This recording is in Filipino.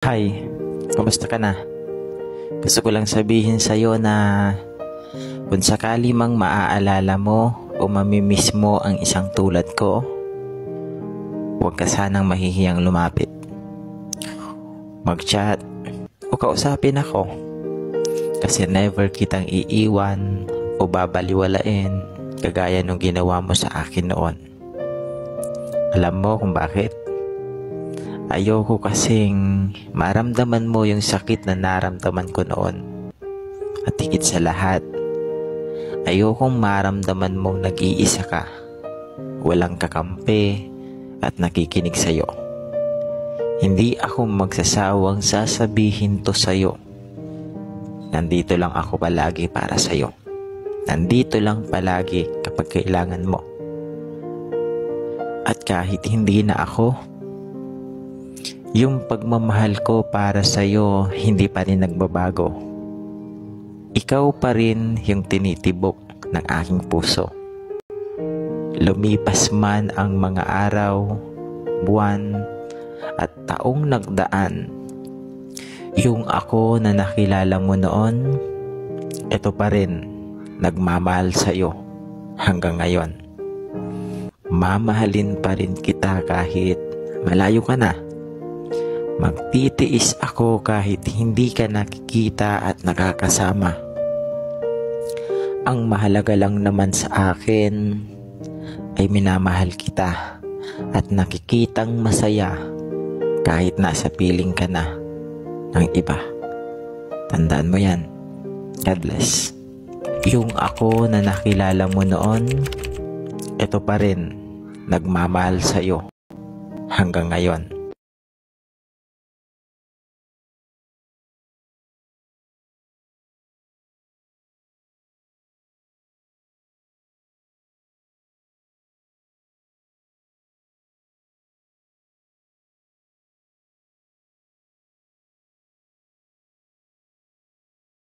Hi, kamusta ka na? Gusto ko lang sabihin sa'yo na kung sakali mang maaalala mo o mamimiss mo ang isang tulad ko, huwag ka sanang mahihiyang lumapit. Mag-chat o kausapin ako kasi never kitang iiwan o babaliwalain kagaya nung ginawa mo sa akin noon. Alam mo kung bakit? Ayoko kasing maramdaman mo yung sakit na naramdaman ko noon. At higit sa lahat, ayokong maramdaman mong nag-iisa ka, walang kakampi at nakikinig sa'yo. Hindi ako magsasawang sasabihin to sa'yo. Nandito lang ako palagi para sa'yo. Nandito lang palagi kapag kailangan mo. At kahit hindi na ako, yung pagmamahal ko para sa'yo hindi pa rin nagbabago. Ikaw pa rin yung tinitibok ng aking puso. Lumipas man ang mga araw, buwan, at taong nagdaan, yung ako na nakilala mo noon, ito pa rin, nagmamahal sa'yo hanggang ngayon. Mamahalin pa rin kita kahit malayo ka na. Magtitiis ako kahit hindi ka nakikita at nakakasama. Ang mahalaga lang naman sa akin ay minamahal kita at nakikitang masaya kahit nasa piling ka na ng iba. Tandaan mo yan. God bless. Yung ako na nakilala mo noon, ito pa rin, nagmamahal sa'yo hanggang ngayon.